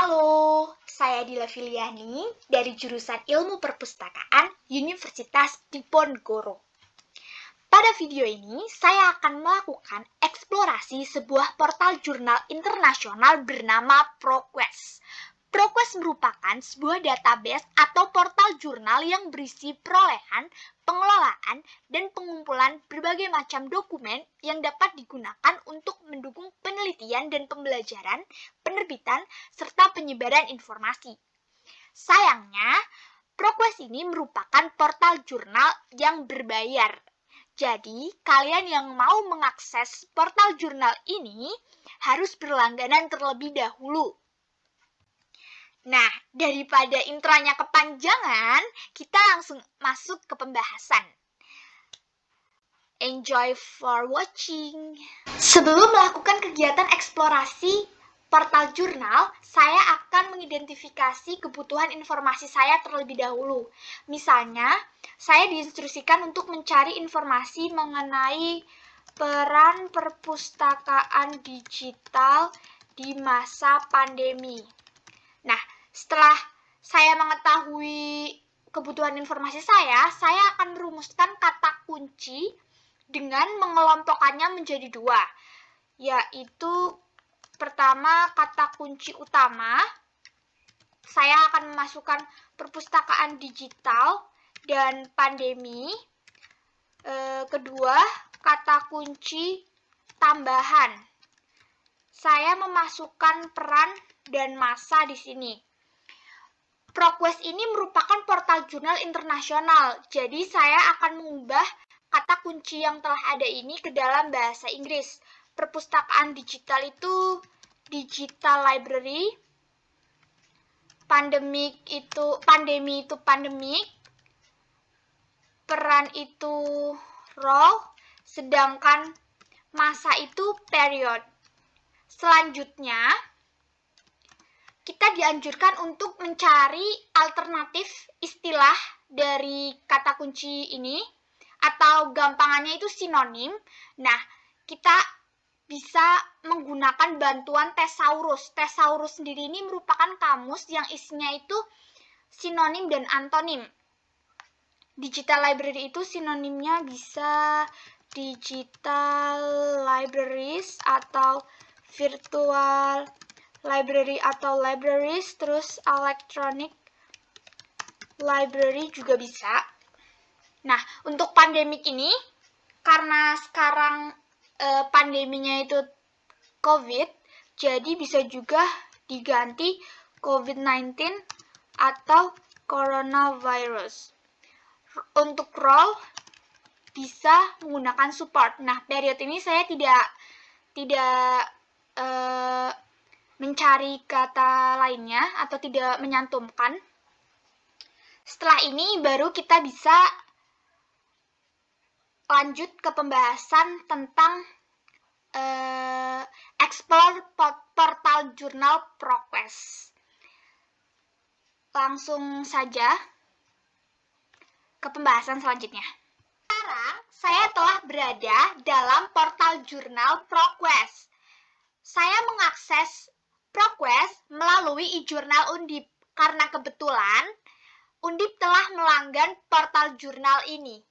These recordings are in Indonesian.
Halo, saya Dila Filiani dari jurusan Ilmu Perpustakaan Universitas Diponegoro. Pada video ini, saya akan melakukan eksplorasi sebuah portal jurnal internasional bernama ProQuest. ProQuest merupakan sebuah database atau portal jurnal yang berisi perolehan, pengelolaan, dan pengumpulan berbagai macam dokumen yang dapat digunakan untuk mendukung penelitian dan pembelajaran, penerbitan, serta penyebaran informasi. Sayangnya, ProQuest ini merupakan portal jurnal yang berbayar. Jadi, kalian yang mau mengakses portal jurnal ini harus berlangganan terlebih dahulu. Nah, daripada intronya kepanjangan, kita langsung masuk ke pembahasan. Enjoy for watching. Sebelum melakukan kegiatan eksplorasi portal jurnal, saya akan mengidentifikasi kebutuhan informasi saya terlebih dahulu. Misalnya, saya diinstruksikan untuk mencari informasi mengenai peran perpustakaan digital di masa pandemi. Nah, setelah saya mengetahui kebutuhan informasi saya akan merumuskan kata kunci dengan mengelompokkannya menjadi dua, yaitu pertama kata kunci utama, saya akan memasukkan perpustakaan digital dan pandemi. Kedua, kata kunci tambahan, saya memasukkan peran dan masa di sini. ProQuest ini merupakan portal jurnal internasional, jadi saya akan mengubah kata kunci yang telah ada ini ke dalam bahasa Inggris. Perpustakaan digital itu digital library, pandemi itu pandemic, peran itu role, sedangkan masa itu period. Selanjutnya, kita dianjurkan untuk mencari alternatif istilah dari kata kunci ini, atau gampangannya itu sinonim. Nah, kita bisa menggunakan bantuan Thesaurus. Thesaurus sendiri ini merupakan kamus yang isinya itu sinonim dan antonim. Digital library itu sinonimnya bisa digital libraries atau virtual library atau libraries, terus electronic library juga bisa. Nah, untuk pandemik ini, karena sekarang pandeminya itu COVID, jadi bisa juga diganti COVID-19 atau coronavirus. Untuk role bisa menggunakan support. Nah, period ini saya tidak mencari kata lainnya atau tidak menyantumkan. Setelah ini baru kita bisa lanjut ke pembahasan tentang explore portal jurnal ProQuest. Langsung saja ke pembahasan selanjutnya. Sekarang saya telah berada dalam portal jurnal ProQuest. Saya mengakses ProQuest melalui e-jurnal Undip karena kebetulan Undip telah melanggan portal jurnal ini.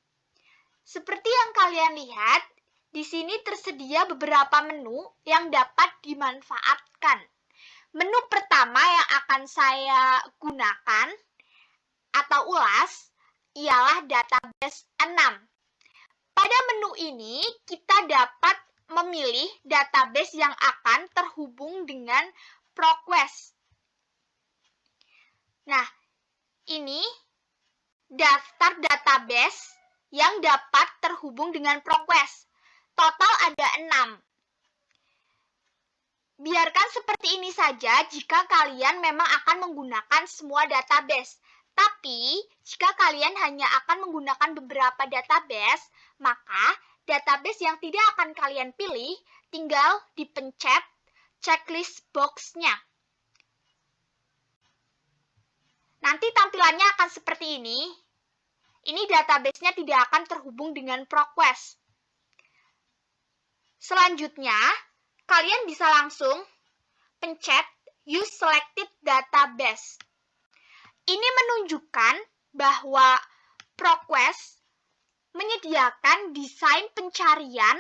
Seperti yang kalian lihat, di sini tersedia beberapa menu yang dapat dimanfaatkan. Menu pertama yang akan saya gunakan atau ulas ialah database 6. Pada menu ini, kita dapat memilih database yang akan terhubung dengan ProQuest. Nah, ini daftar database yang dapat terhubung dengan ProQuest. Total ada 6. Biarkan seperti ini saja jika kalian memang akan menggunakan semua database. Tapi, jika kalian hanya akan menggunakan beberapa database, maka database yang tidak akan kalian pilih tinggal dipencet checklist box-nya. Nanti tampilannya akan seperti ini. Ini database-nya tidak akan terhubung dengan ProQuest. Selanjutnya, kalian bisa langsung pencet use selected database. Ini menunjukkan bahwa ProQuest menyediakan desain pencarian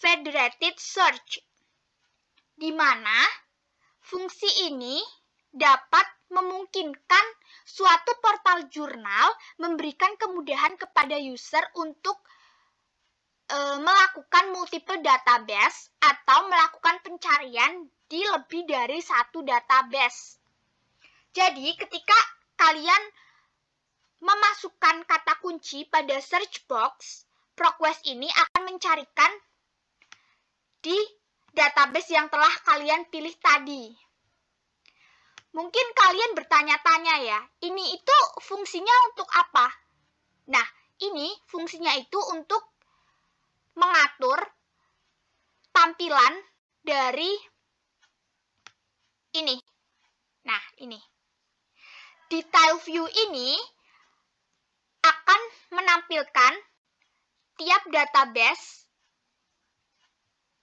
federated search, di mana fungsi ini dapat memungkinkan suatu portal jurnal memberikan kemudahan kepada user untuk melakukan multiple database atau melakukan pencarian di lebih dari satu database. Jadi, ketika kalian memasukkan kata kunci pada search box, ProQuest ini akan mencarikan di database yang telah kalian pilih tadi. Mungkin kalian bertanya-tanya ya, ini itu fungsinya untuk apa? Nah, ini fungsinya itu untuk mengatur tampilan dari ini. Nah, ini. Di tile view ini akan menampilkan tiap database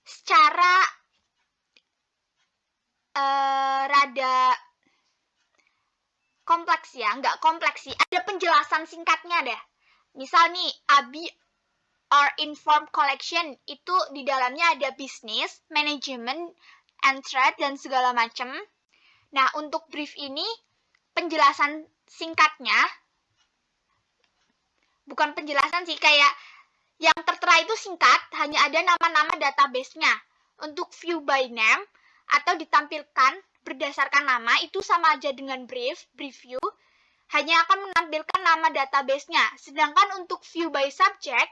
secara rada kompleks ya, nggak kompleks sih, ada penjelasan singkatnya deh. Misal nih, ABI or Inform Collection, itu di dalamnya ada business, management, and trade, dan segala macam. Nah, untuk brief ini, penjelasan singkatnya, bukan penjelasan sih, kayak yang tertera itu singkat, hanya ada nama-nama database-nya. Untuk view by name, atau ditampilkan berdasarkan nama, itu sama aja dengan brief view, hanya akan menampilkan nama database-nya. Sedangkan untuk view by subject,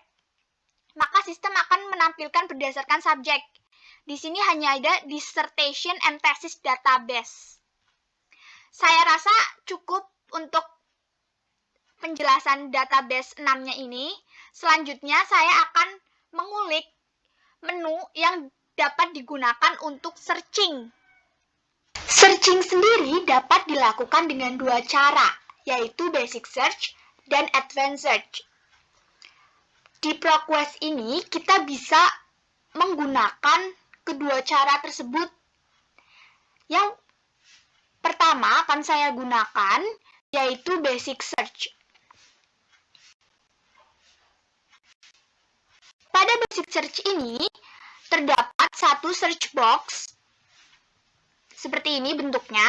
maka sistem akan menampilkan berdasarkan subjek. Di sini hanya ada dissertation and thesis database. Saya rasa cukup untuk penjelasan database 6-nya ini. Selanjutnya saya akan mengulik menu yang dapat digunakan untuk searching. Searching sendiri dapat dilakukan dengan dua cara, yaitu basic search dan advanced search. Di ProQuest ini kita bisa menggunakan kedua cara tersebut. Yang pertama akan saya gunakan yaitu basic search. Pada basic search ini terdapat satu search box seperti ini bentuknya.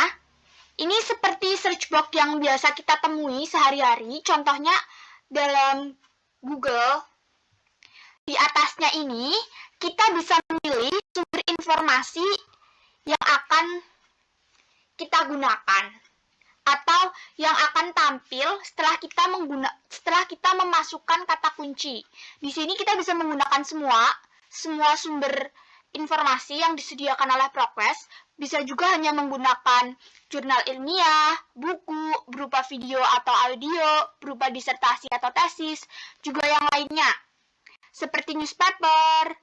Ini seperti search box yang biasa kita temui sehari-hari, contohnya dalam Google. Di atasnya ini kita bisa memilih sumber informasi yang akan kita gunakan atau yang akan tampil setelah kita memasukkan kata kunci. Di sini kita bisa menggunakan semua sumber informasi yang disediakan oleh ProQuest. Bisa juga hanya menggunakan jurnal ilmiah, buku berupa video atau audio, berupa disertasi atau tesis, juga yang lainnya, seperti newspaper,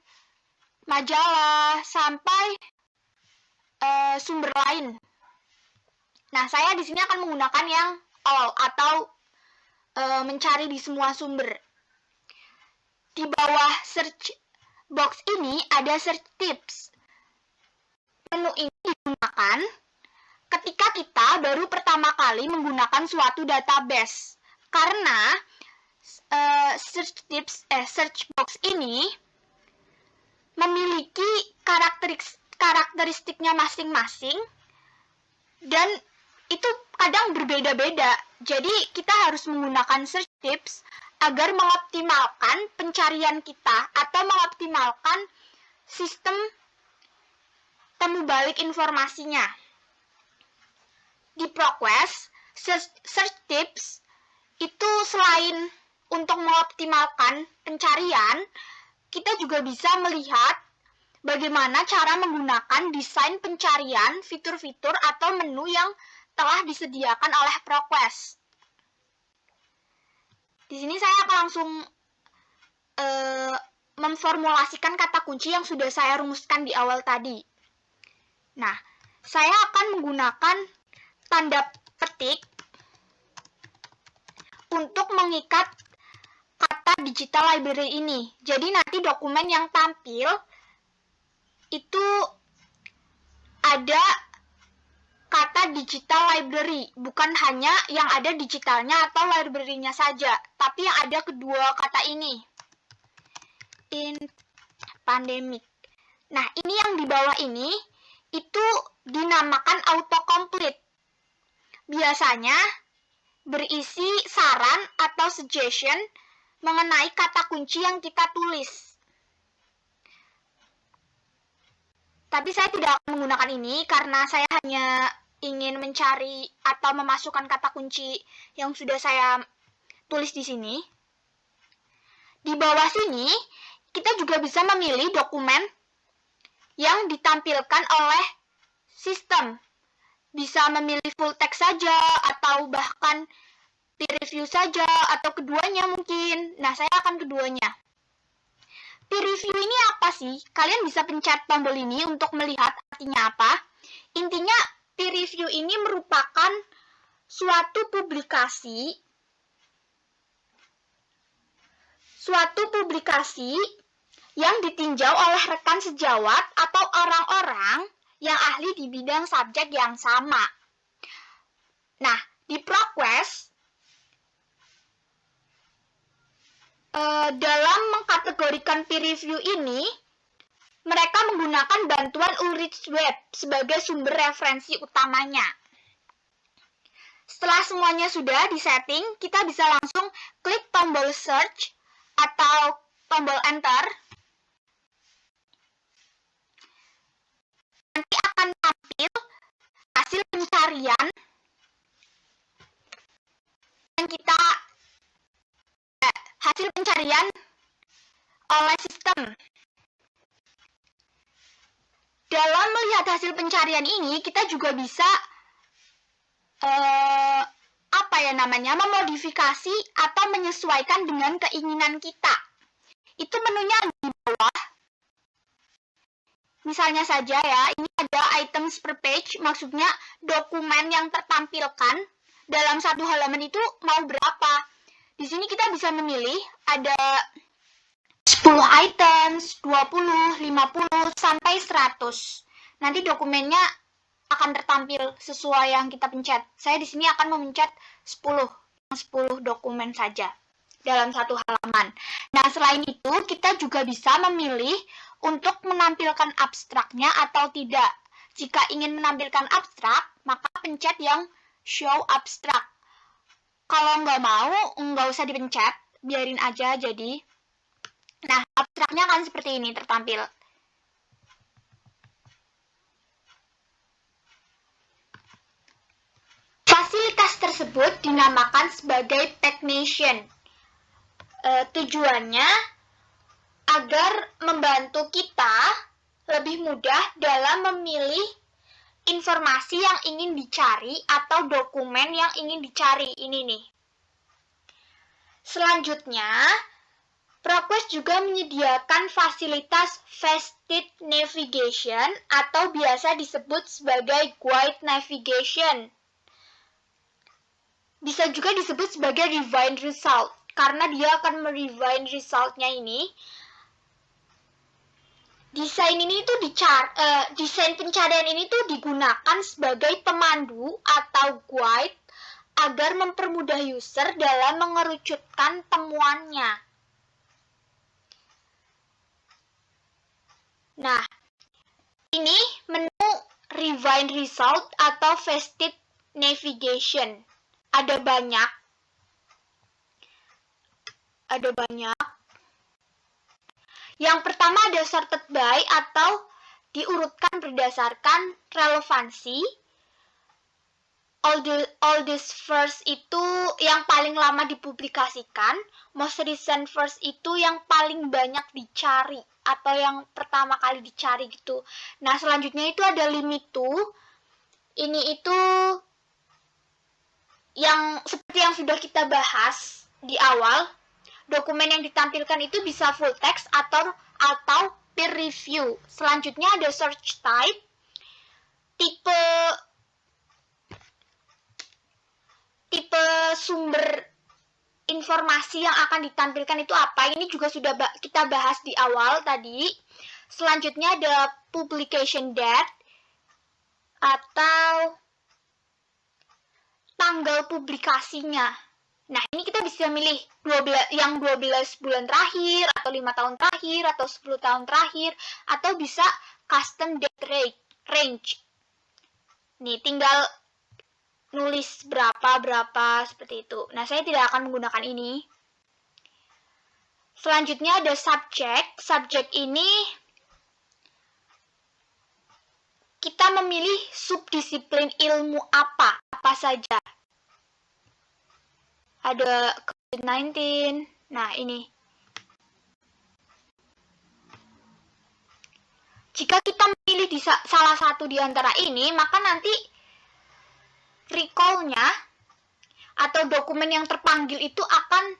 majalah, sampai sumber lain. Nah, saya di sini akan menggunakan yang all atau mencari di semua sumber. Di bawah search box ini ada search tips. Menu ini digunakan ketika kita baru pertama kali menggunakan suatu database. Karena search box ini memiliki karakteristiknya masing-masing dan itu kadang berbeda-beda. Jadi kita harus menggunakan search tips agar mengoptimalkan pencarian kita atau mengoptimalkan sistem temu balik informasinya. Di ProQuest, search tips itu selain untuk mengoptimalkan pencarian, kita juga bisa melihat bagaimana cara menggunakan desain pencarian, fitur-fitur atau menu yang telah disediakan oleh ProQuest. Di sini saya akan langsung memformulasikan kata kunci yang sudah saya rumuskan di awal tadi. Nah, saya akan menggunakan tanda petik untuk mengikat kata digital library ini. Jadi nanti dokumen yang tampil itu ada kata digital library, bukan hanya yang ada digitalnya atau library-nya saja, tapi yang ada kedua kata ini. In pandemic. Nah, ini yang di bawah ini itu dinamakan autocomplete. Biasanya berisi saran atau suggestion mengenai kata kunci yang kita tulis. Tapi saya tidak akan menggunakan ini karena saya hanya ingin mencari atau memasukkan kata kunci yang sudah saya tulis di sini. Di bawah sini, kita juga bisa memilih dokumen yang ditampilkan oleh sistem. Bisa memilih full text saja, atau bahkan peer review saja, atau keduanya mungkin. Nah, saya akan keduanya. Peer review ini apa sih? Kalian bisa pencet tombol ini untuk melihat artinya apa. Intinya, peer review ini merupakan suatu publikasi yang ditinjau oleh rekan sejawat atau orang-orang yang ahli di bidang subjek yang sama. Nah, di ProQuest, dalam mengkategorikan peer review ini, mereka menggunakan bantuan Ulrich Web sebagai sumber referensi utamanya. Setelah semuanya sudah disetting, kita bisa langsung klik tombol search atau tombol enter. Nanti akan tampil hasil pencarian oleh sistem. Dalam melihat hasil pencarian ini, kita juga bisa memodifikasi atau menyesuaikan dengan keinginan kita. Itu menunya di bawah. Misalnya saja ya, ini ada items per page, maksudnya dokumen yang tertampilkan dalam satu halaman itu mau berapa. Di sini kita bisa memilih ada 10 items, 20, 50, sampai 100. Nanti dokumennya akan tertampil sesuai yang kita pencet. Saya di sini akan memencet 10 dokumen saja dalam satu halaman. Nah, selain itu, kita juga bisa memilih untuk menampilkan abstraknya atau tidak. Jika ingin menampilkan abstrak, maka pencet yang show abstrak. Kalau nggak mau, nggak usah dipencet, biarin aja jadi. Nah, abstraknya akan seperti ini tertampil. Fasilitas tersebut dinamakan sebagai Pagination. Tujuannya agar membantu kita lebih mudah dalam memilih informasi yang ingin dicari atau dokumen yang ingin dicari. Ini nih. Selanjutnya, ProQuest juga menyediakan fasilitas Faceted Navigation atau biasa disebut sebagai Guide Navigation. Bisa juga disebut sebagai Rewind Result, karena dia akan merewind resultnya ini. Desain pencarian ini tuh digunakan sebagai pemandu atau guide agar mempermudah user dalam mengerucutkan temuannya. Nah, ini menu Rewind Result atau Faceted Navigation. Ada banyak. Yang pertama ada sorted by atau diurutkan berdasarkan relevansi. Oldest first itu yang paling lama dipublikasikan, most recent first itu yang paling banyak dicari atau yang pertama kali dicari gitu. Nah, selanjutnya itu ada limit to. Ini itu yang seperti yang sudah kita bahas di awal. Dokumen yang ditampilkan itu bisa full text atau peer review. Selanjutnya ada search type, tipe sumber informasi yang akan ditampilkan itu apa. Ini juga sudah kita bahas di awal tadi. Selanjutnya ada publication date atau tanggal publikasinya. Nah, ini kita bisa milih 12 bulan terakhir, atau 5 tahun terakhir, atau 10 tahun terakhir, atau bisa custom date range. Nih, tinggal nulis berapa seperti itu. Nah, saya tidak akan menggunakan ini. Selanjutnya ada subject. Subject ini kita memilih subdisiplin ilmu apa saja. Ada COVID-19. Nah, ini. Jika kita memilih di salah satu di antara ini, maka nanti recall-nya atau dokumen yang terpanggil itu akan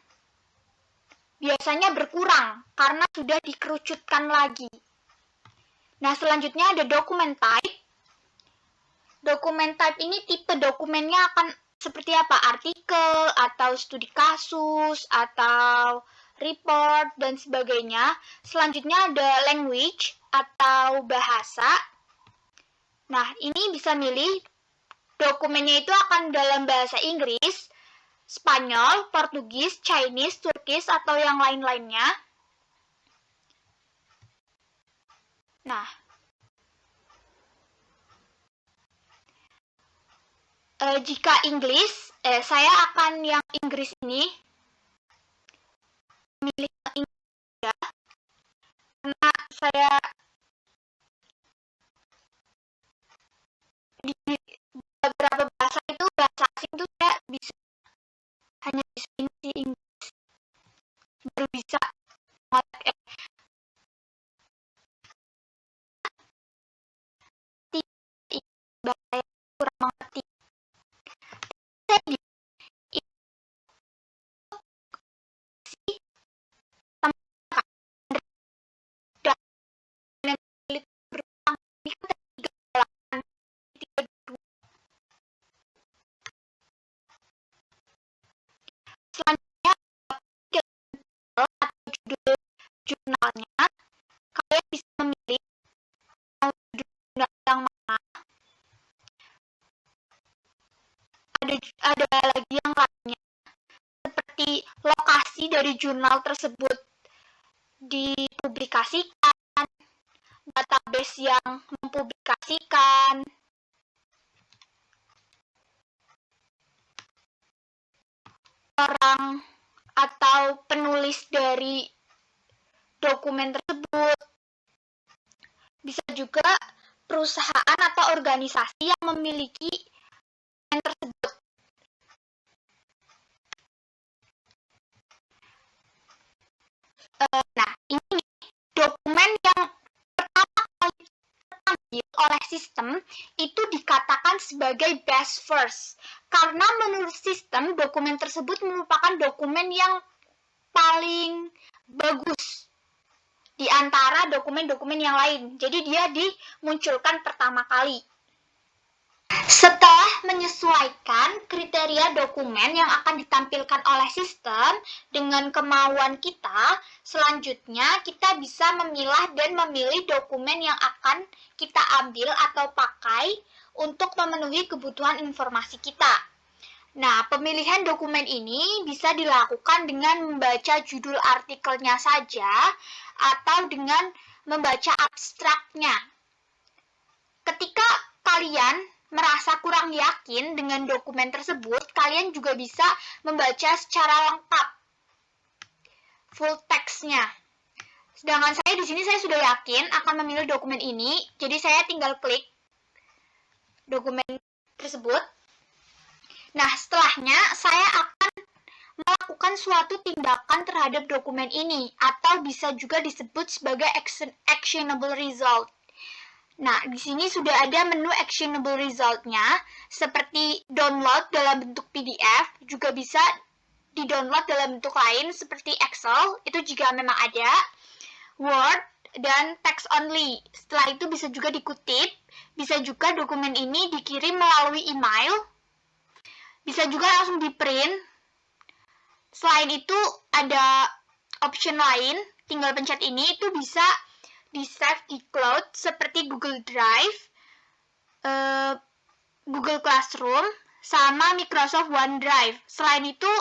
biasanya berkurang karena sudah dikerucutkan lagi. Nah, selanjutnya ada document type. Document type ini tipe dokumennya akan seperti apa? Artikel, atau studi kasus, atau report, dan sebagainya. Selanjutnya ada language, atau bahasa. Nah, ini bisa milih dokumennya itu akan dalam bahasa Inggris, Spanyol, Portugis, Chinese, Turkish, atau yang lain-lainnya. Nah, jika Inggris, saya akan yang Inggris ini milih yang Inggris ya, karena saya di beberapa bahasa itu, bahasa asing itu saya bisa hanya bisa Inggris, baru bisa bahasa kurang mengerti. Selanjutnya, atau judul jurnalnya, kalian bisa memilih mau judul jurnal yang mana. Ada lagi yang lainnya, seperti lokasi dari jurnal tersebut dipublikasikan, database yang mempublikasikan, orang atau penulis dari dokumen tersebut, bisa juga perusahaan atau organisasi yang memiliki dokumen tersebut. Nah, ini dokumen yang pertama kali terpanggil oleh sistem itu dikatakan sebagai best first, karena menurut sistem dokumen tersebut merupakan dokumen yang paling bagus di antara dokumen-dokumen yang lain. Jadi dia dimunculkan pertama kali. Setelah menyesuaikan kriteria dokumen yang akan ditampilkan oleh sistem dengan kemauan kita, selanjutnya kita bisa memilah dan memilih dokumen yang akan kita ambil atau pakai untuk memenuhi kebutuhan informasi kita. Nah, pemilihan dokumen ini bisa dilakukan dengan membaca judul artikelnya saja atau dengan membaca abstraknya. Ketika kalian merasa kurang yakin dengan dokumen tersebut, kalian juga bisa membaca secara lengkap full text-nya. Sedangkan saya di sini saya sudah yakin akan memilih dokumen ini, jadi saya tinggal klik dokumen tersebut. Nah, setelahnya saya akan melakukan suatu tindakan terhadap dokumen ini, atau bisa juga disebut sebagai actionable result. Nah, di sini sudah ada menu actionable result-nya, seperti download dalam bentuk PDF, juga bisa di-download dalam bentuk lain, seperti Excel, itu jika memang ada, Word, dan text only. Setelah itu bisa juga dikutip, bisa juga dokumen ini dikirim melalui email, bisa juga langsung di-print. Selain itu, ada option lain, tinggal pencet ini, itu bisa di-save di cloud seperti Google Drive, Google Classroom, sama Microsoft OneDrive. Selain itu,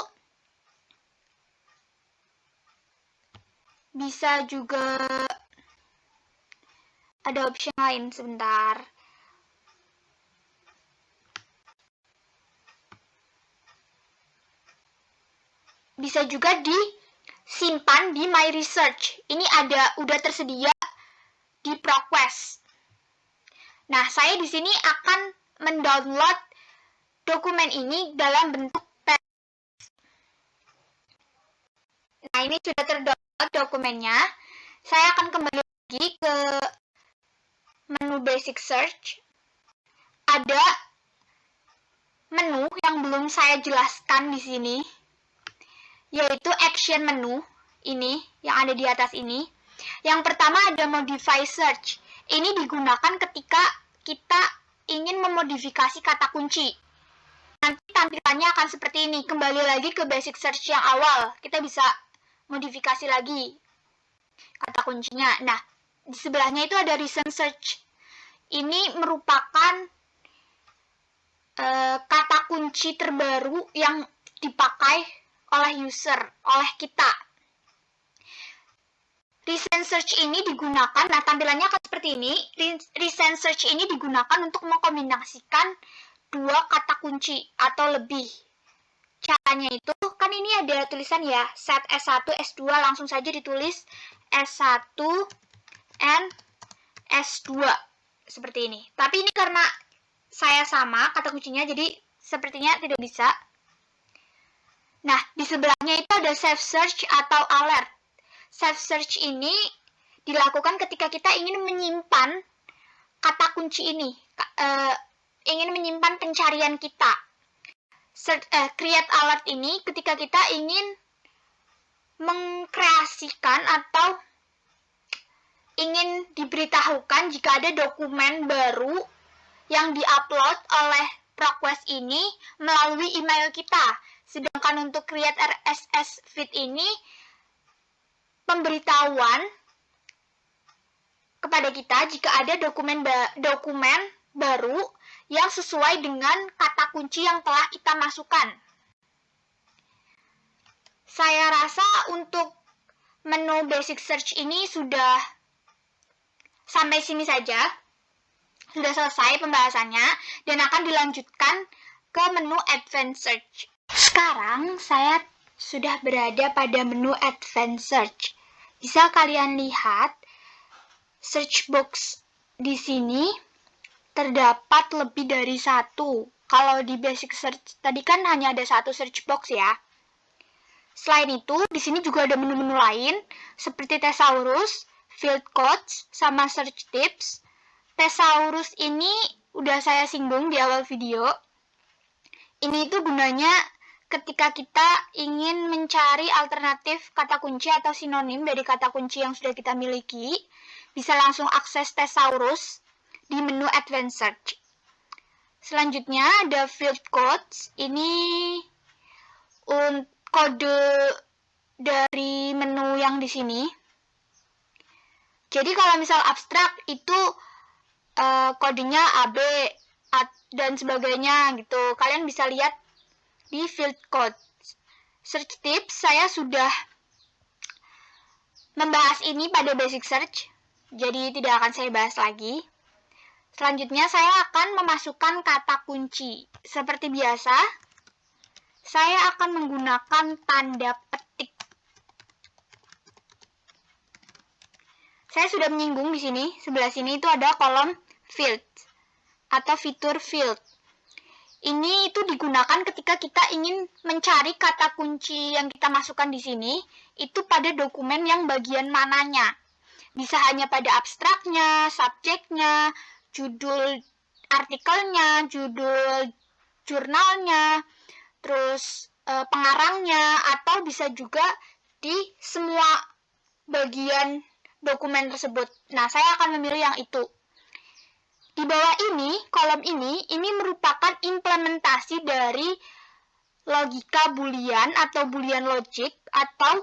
bisa juga ada option lain, sebentar. Bisa juga disimpan di My Research. Ini udah tersedia di ProQuest. Nah, saya di sini akan mendownload dokumen ini dalam bentuk PDF. Nah, ini sudah terdownload dokumennya. Saya akan kembali lagi ke menu Basic Search. Ada menu yang belum saya jelaskan di sini, yaitu Action menu ini yang ada di atas ini. Yang pertama ada Modify Search. Ini digunakan ketika kita ingin memodifikasi kata kunci. Nanti tampilannya akan seperti ini. Kembali lagi ke Basic Search yang awal. Kita bisa modifikasi lagi kata kuncinya. Nah, di sebelahnya itu ada Recent Search. Ini merupakan kata kunci terbaru yang dipakai oleh user, oleh kita. Recent Search ini digunakan, nah tampilannya akan seperti ini. Recent Search ini digunakan untuk mengkombinasikan dua kata kunci atau lebih. Caranya itu, kan ini ada tulisan ya, set S1, S2, langsung saja ditulis S1 and S2. Seperti ini. Tapi ini karena saya sama kata kuncinya, jadi sepertinya tidak bisa. Nah, di sebelahnya itu ada Save Search atau Alert. Save Search ini dilakukan ketika kita ingin menyimpan kata kunci ini, ingin menyimpan pencarian kita. Create Alert ini ketika kita ingin mengkreasikan atau ingin diberitahukan jika ada dokumen baru yang diupload oleh ProQuest ini melalui email kita. Sedangkan untuk Create RSS Feed ini, pemberitahuan kepada kita jika ada dokumen baru yang sesuai dengan kata kunci yang telah kita masukkan. Saya rasa untuk menu Basic Search ini sudah sampai sini saja. Sudah selesai pembahasannya dan akan dilanjutkan ke menu Advanced Search. Sekarang saya sudah berada pada menu Advanced Search. Bisa kalian lihat search box di sini terdapat lebih dari satu. Kalau di Basic Search tadi kan hanya ada satu search box ya. Selain itu, di sini juga ada menu-menu lain seperti Thesaurus, Field Codes, sama Search Tips. Thesaurus ini udah saya singgung di awal video. Ini itu gunanya ketika kita ingin mencari alternatif kata kunci atau sinonim dari kata kunci yang sudah kita miliki, bisa langsung akses Thesaurus di menu Advanced Search. Selanjutnya ada Field Codes. Ini kode dari menu yang di sini. Jadi kalau misal abstrak itu kodenya AB dan sebagainya gitu. Kalian bisa lihat di Field Code. Search Tips saya sudah membahas ini pada Basic Search, jadi tidak akan saya bahas lagi. Selanjutnya saya akan memasukkan kata kunci. Seperti biasa, saya akan menggunakan tanda petik. Saya sudah menyinggung di sini, sebelah sini itu ada kolom field atau fitur field. Ini itu digunakan ketika kita ingin mencari kata kunci yang kita masukkan di sini itu pada dokumen yang bagian mananya. Bisa hanya pada abstraknya, subjeknya, judul artikelnya, judul jurnalnya, terus pengarangnya, atau bisa juga di semua bagian dokumen tersebut. Nah, saya akan memilih yang itu. Di bawah ini, kolom ini merupakan implementasi dari logika Boolean atau Boolean logic atau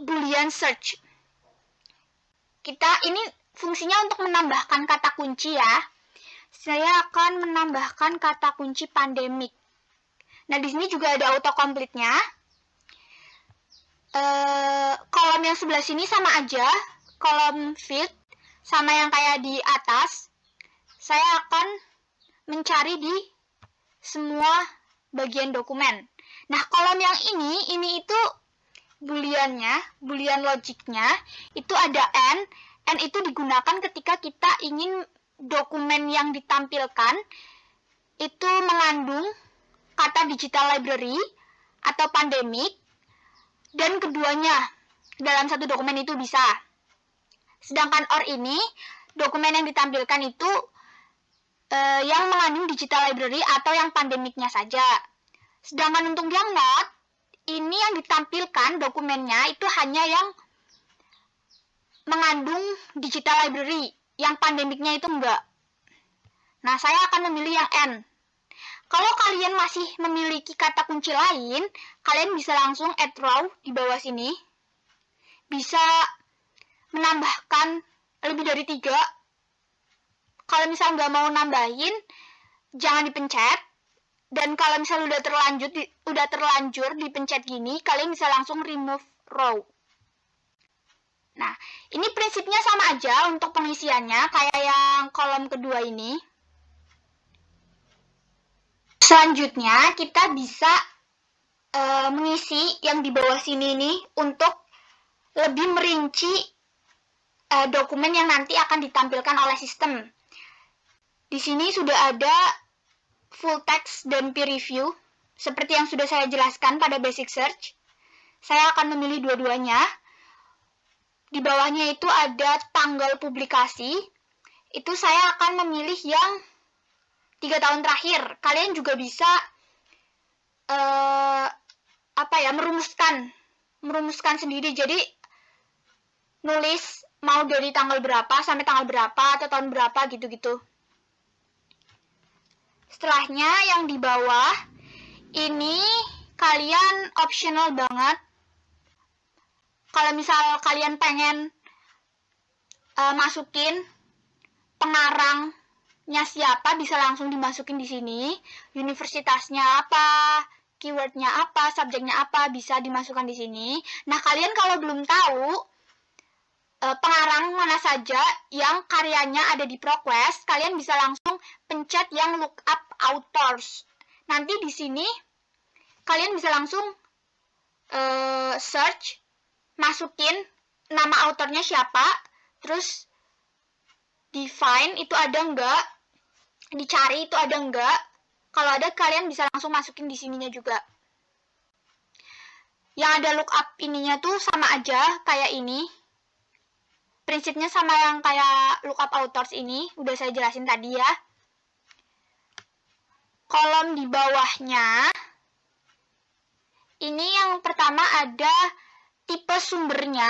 Boolean search. Ini fungsinya untuk menambahkan kata kunci ya. saya akan menambahkan kata kunci pandemik. Nah, di sini juga ada autocomplete-nya. Kolom yang sebelah sini sama aja, kolom field sama yang kayak di atas. Saya akan mencari di semua bagian dokumen. Nah, kolom yang ini itu boolean logiknya, itu ada n itu digunakan ketika kita ingin dokumen yang ditampilkan itu mengandung kata digital library atau pandemic, dan keduanya dalam satu dokumen itu bisa. Sedangkan OR ini, dokumen yang ditampilkan itu yang mengandung digital library atau yang pandemiknya saja. Sedangkan untuk yang not, ini yang ditampilkan dokumennya itu hanya yang mengandung digital library, yang pandemiknya itu enggak. Nah, saya akan memilih yang N. Kalau kalian masih memiliki kata kunci lain, kalian bisa langsung add row di bawah sini. Bisa menambahkan lebih dari 3. Kalau misalnya nggak mau nambahin, jangan dipencet. Dan kalau misalnya udah terlanjur dipencet gini, kalian bisa langsung remove row. Nah, ini prinsipnya sama aja untuk pengisiannya, kayak yang kolom kedua ini. Selanjutnya, kita bisa mengisi yang di bawah sini nih untuk lebih merinci dokumen yang nanti akan ditampilkan oleh sistem. Di sini sudah ada full text dan peer review, seperti yang sudah saya jelaskan pada basic search. Saya akan memilih dua-duanya. Di bawahnya itu ada tanggal publikasi. Itu saya akan memilih yang 3 tahun terakhir. Kalian juga bisa merumuskan sendiri. Jadi nulis mau dari tanggal berapa sampai tanggal berapa atau tahun berapa gitu-gitu. Setelahnya yang di bawah ini kalian optional banget. Kalau misal kalian pengen masukin pengarangnya siapa, bisa langsung dimasukin di sini. Universitasnya apa, keywordnya apa, subjeknya apa, bisa dimasukkan di sini. Nah, kalian kalau belum tahu pengarang mana saja yang karyanya ada di ProQuest, kalian bisa langsung pencet yang lookup authors. Nanti di sini kalian bisa langsung search, masukin nama autornya siapa, terus define itu ada enggak, dicari itu ada enggak. Kalau ada, kalian bisa langsung masukin di sininya juga. Yang ada lookup ininya tuh sama aja kayak ini. Prinsipnya sama yang kayak lookup authors ini, udah saya jelasin tadi ya. Kolom di bawahnya, ini yang pertama ada tipe sumbernya.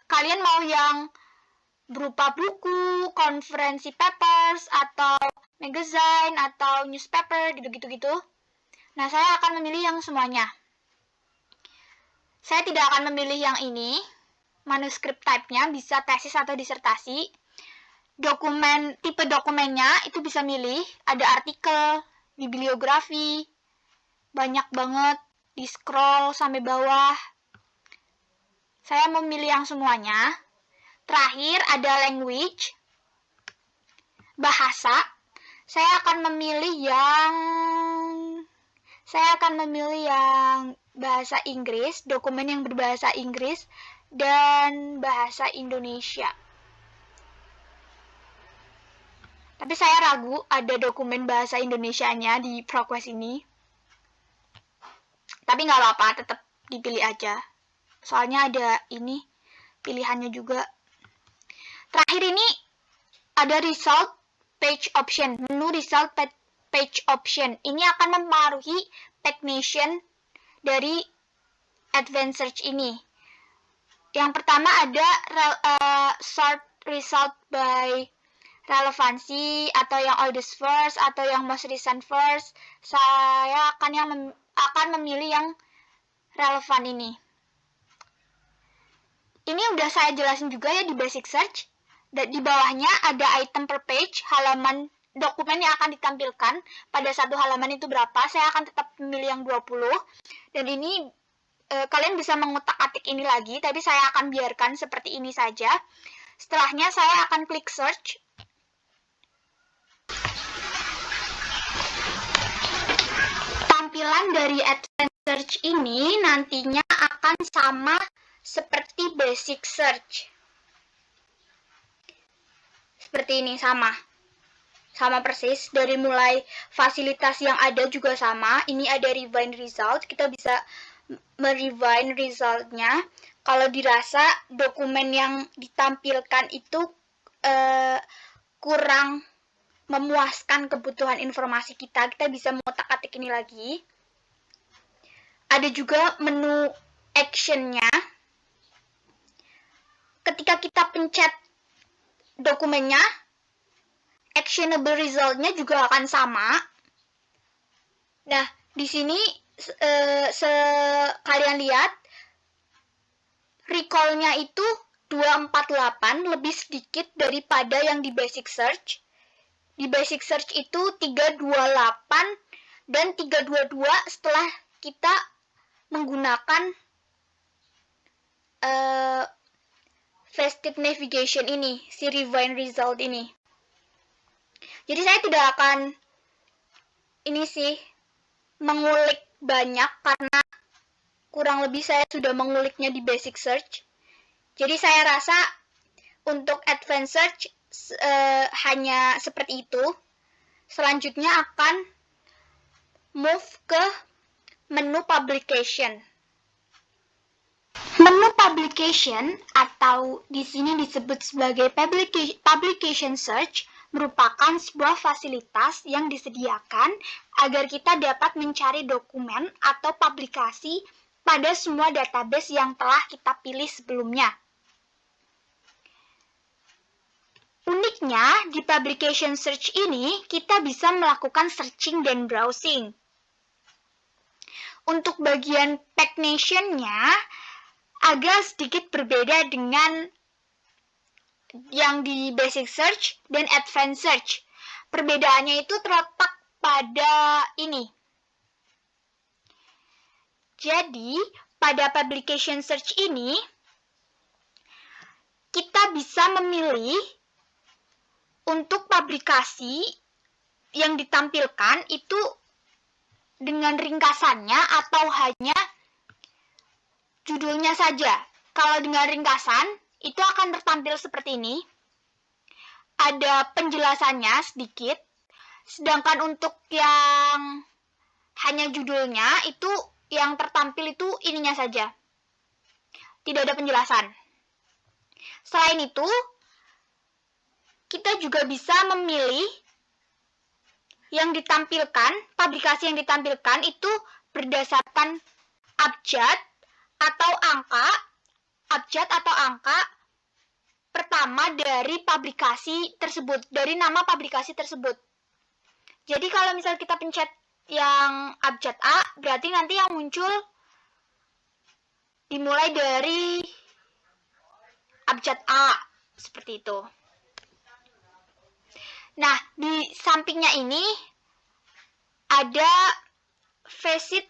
Kalian mau yang berupa buku, konferensi papers, atau magazine, atau newspaper, gitu-gitu. Nah, saya akan memilih yang semuanya. Saya tidak akan memilih yang ini. Manuskrip type-nya bisa tesis atau disertasi. Tipe dokumennya itu bisa milih, ada artikel, bibliografi, banyak banget, di scroll sampai bawah. Saya memilih yang semuanya. Terakhir ada language, bahasa. Saya akan memilih yang bahasa Inggris, dokumen yang berbahasa Inggris, dan bahasa Indonesia. Tapi saya ragu ada dokumen bahasa Indonesianya di ProQuest ini. Tapi nggak apa-apa, tetap dipilih aja. Soalnya ada ini, pilihannya juga. Terakhir ini ada result page option, menu result page option. Ini akan mempengaruhi pagination dari advanced search ini. Yang pertama ada sort result by relevansi, atau yang oldest first, atau yang most recent first. Saya akan memilih yang relevan ini. Ini udah saya jelasin juga ya di basic search. di bawahnya ada item per page, halaman dokumen yang akan ditampilkan pada satu halaman itu berapa. Saya akan tetap memilih yang 20. Dan ini kalian bisa mengutak-atik ini lagi, tapi saya akan biarkan seperti ini saja. Setelahnya saya akan klik search. Tampilan dari advanced search ini nantinya akan sama seperti basic search. Seperti ini, sama persis. Dari mulai fasilitas yang ada juga sama. Ini ada refine result, kita bisa merefine resultnya. Kalau dirasa dokumen yang ditampilkan itu kurang memuaskan kebutuhan informasi kita bisa mengotak-atik ini lagi. Ada juga menu actionnya. Ketika kita pencet dokumennya, actionable resultnya juga akan sama. Nah, di sini kalian lihat recall-nya itu 248, lebih sedikit daripada yang di basic search. Di basic search itu 328 dan 322 setelah kita menggunakan faceted navigation ini, si refine result ini. Jadi saya tidak akan mengulik banyak karena kurang lebih saya sudah menguliknya di basic search. Jadi saya rasa untuk advanced search hanya seperti itu. Selanjutnya akan move ke menu publication. Menu publication atau di sini disebut sebagai publication search merupakan sebuah fasilitas yang disediakan agar kita dapat mencari dokumen atau publikasi pada semua database yang telah kita pilih sebelumnya. Uniknya, di publication search ini, kita bisa melakukan searching dan browsing. Untuk bagian pagination-nya, agak sedikit berbeda dengan yang di basic search dan advanced search. Perbedaannya itu terletak pada ini. Jadi, pada publication search ini, kita bisa memilih untuk publikasi yang ditampilkan itu dengan ringkasannya atau hanya judulnya saja. Kalau dengan ringkasan, itu akan tertampil seperti ini. Ada penjelasannya sedikit. Sedangkan untuk yang hanya judulnya, itu yang tertampil itu ininya saja. Tidak ada penjelasan. Selain itu, kita juga bisa memilih yang ditampilkan, publikasi yang ditampilkan itu berdasarkan abjad atau angka pertama dari publikasi tersebut, dari nama publikasi tersebut. Jadi kalau misal kita pencet yang abjad A, berarti nanti yang muncul dimulai dari abjad A, seperti itu. Nah, di sampingnya ini ada faceted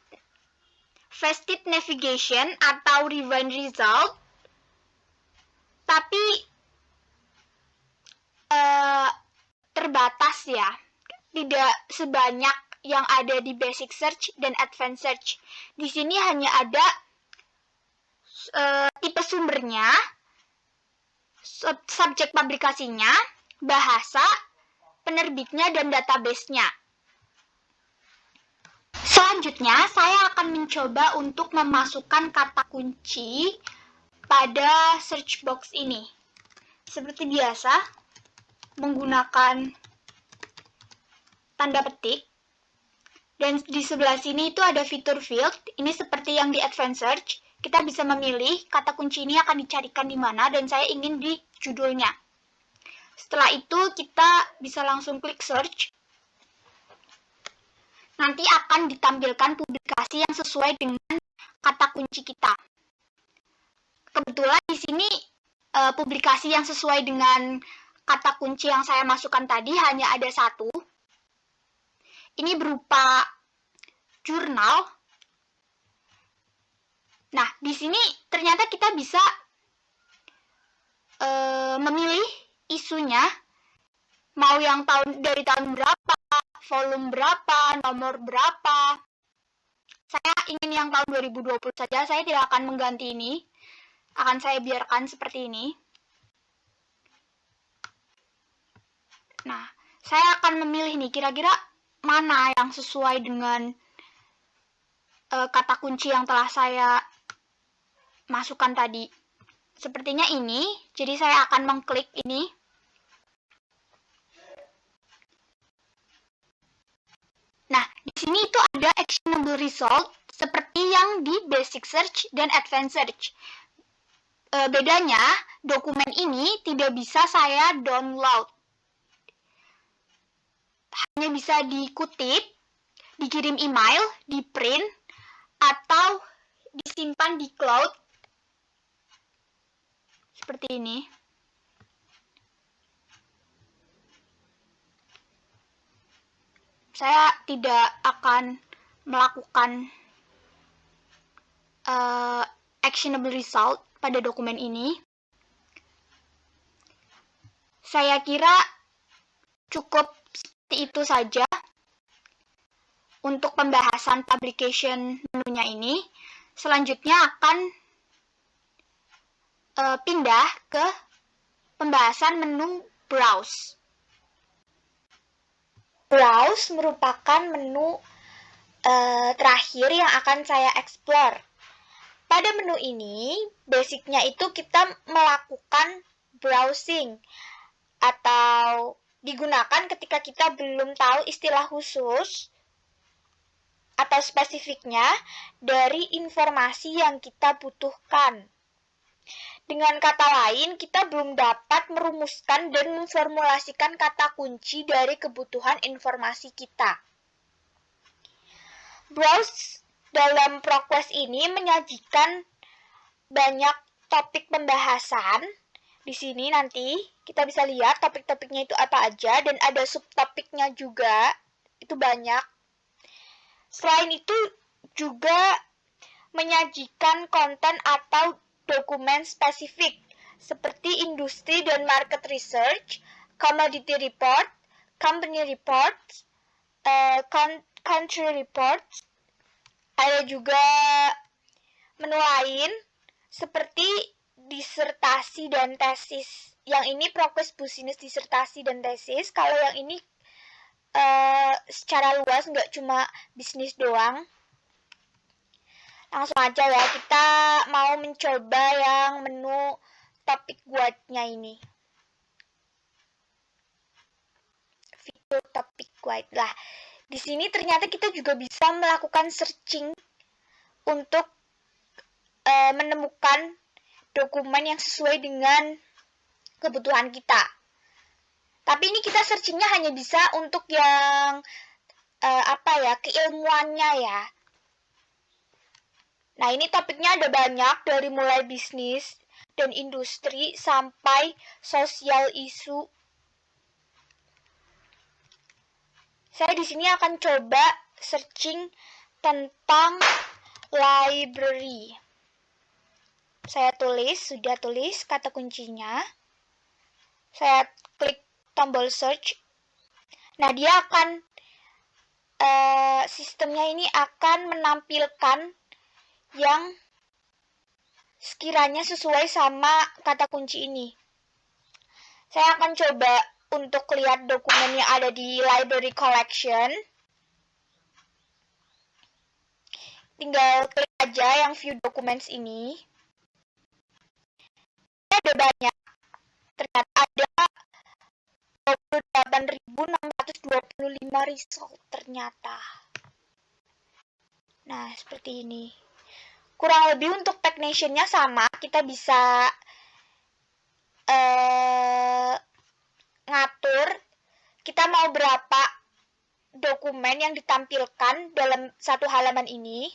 navigation atau refine result, tapi terbatas ya, tidak sebanyak yang ada di basic search dan advanced search. Di sini hanya ada tipe sumbernya, subjek publikasinya, bahasa, penerbitnya, dan database-nya. Selanjutnya, saya akan mencoba untuk memasukkan kata kunci pada search box ini. Seperti biasa, menggunakan tanda petik. Dan di sebelah sini itu ada fitur field. Ini seperti yang di advanced search. Kita bisa memilih kata kunci ini akan dicarikan di mana, dan saya ingin di judulnya. Setelah itu, kita bisa langsung klik search. Nanti akan ditampilkan publikasi yang sesuai dengan kata kunci kita. Kebetulan di sini publikasi yang sesuai dengan kata kunci yang saya masukkan tadi hanya ada satu. Ini berupa jurnal. Nah, di sini ternyata kita bisa memilih isunya, mau yang dari tahun berapa, volume berapa, nomor berapa. Saya ingin yang tahun 2020 saja, saya tidak akan mengganti ini. Akan saya biarkan seperti ini. Nah, saya akan memilih nih, kira-kira mana yang sesuai dengan kata kunci yang telah saya masukkan tadi. Sepertinya ini, jadi saya akan mengklik ini. Nah, di sini itu ada actionable result seperti yang di basic search dan advanced search. Bedanya, dokumen ini tidak bisa saya download. Hanya bisa dikutip, dikirim email, di print, atau disimpan di cloud. Seperti ini. Saya tidak akan melakukan actionable result pada dokumen ini. Saya kira cukup seperti itu saja untuk pembahasan publication menunya ini. Selanjutnya akan pindah ke pembahasan menu browse. Browse merupakan menu terakhir yang akan saya explore. Pada menu ini, basicnya itu kita melakukan browsing atau digunakan ketika kita belum tahu istilah khusus atau spesifiknya dari informasi yang kita butuhkan. Dengan kata lain, kita belum dapat merumuskan dan memformulasikan kata kunci dari kebutuhan informasi kita. Browse dalam ProQuest ini menyajikan banyak topik pembahasan. Di sini nanti kita bisa lihat topik-topiknya itu apa aja dan ada subtopiknya juga. Itu banyak. Selain itu juga menyajikan konten atau dokumen spesifik seperti industri dan market research, commodity report, company reports, country reports. Ada juga menu lain seperti disertasi dan tesis. Yang ini ProQuest Business disertasi dan tesis. Kalau yang ini secara luas, nggak cuma bisnis doang. Langsung aja ya, kita mau mencoba yang menu topik guide-nya ini. Fitur topik guide. Lah, di sini ternyata kita juga bisa melakukan searching untuk menemukan dokumen yang sesuai dengan kebutuhan kita. Tapi ini kita searchingnya hanya bisa untuk yang keilmuannya ya. Nah, ini topiknya ada banyak, dari mulai bisnis dan industri sampai sosial isu. Saya di sini akan coba searching tentang library. Saya sudah tulis kata kuncinya. Saya klik tombol search. Nah, dia akan sistemnya ini akan menampilkan yang sekiranya sesuai sama kata kunci ini. Saya akan coba untuk lihat dokumen yang ada di library collection. Tinggal klik aja yang view documents ini. Ada banyak. Ternyata ada 28.625 result ternyata. Nah, seperti ini. Kurang lebih untuk pagination-nya sama, kita bisa ngatur kita mau berapa dokumen yang ditampilkan dalam satu halaman ini.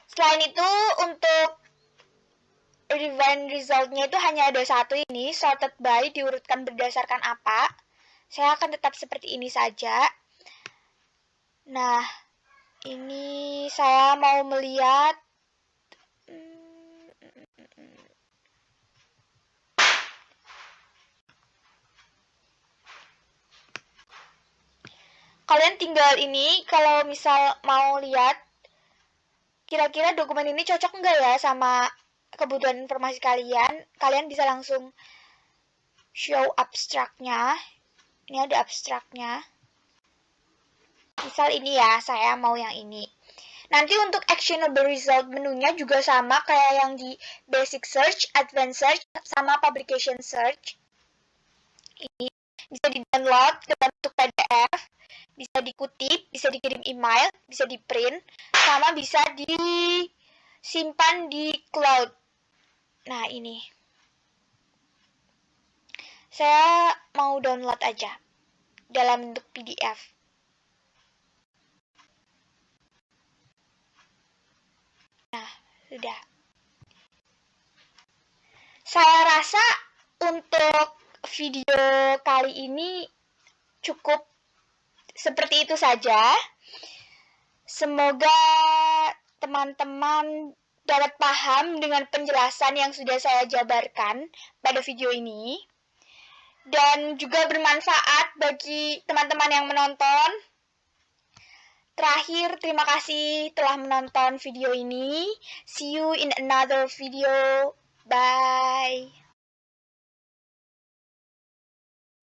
Selain itu, untuk Refine resultnya itu hanya ada satu ini, sorted by, diurutkan berdasarkan apa. Saya akan tetap seperti ini saja. Nah, ini saya mau melihat kalian tinggal ini, kalau misal mau lihat kira-kira dokumen ini cocok nggak ya sama kebutuhan informasi kalian, kalian bisa langsung show abstraknya. Ini ada abstraknya. Misal ini ya, saya mau yang ini. Nanti untuk actionable result menunya juga sama kayak yang di basic search, advanced search, sama publication search. Ini bisa di-download ke bentuk PDF, bisa dikutip, bisa dikirim email, bisa di-print, sama bisa disimpan di cloud. Nah, ini. Saya mau download aja dalam bentuk PDF. Nah, sudah. Saya rasa untuk video kali ini cukup seperti itu saja. Semoga teman-teman dapat paham dengan penjelasan yang sudah saya jabarkan pada video ini. Dan juga bermanfaat bagi teman-teman yang menonton. Terakhir, terima kasih telah menonton video ini. See you in another video. Bye.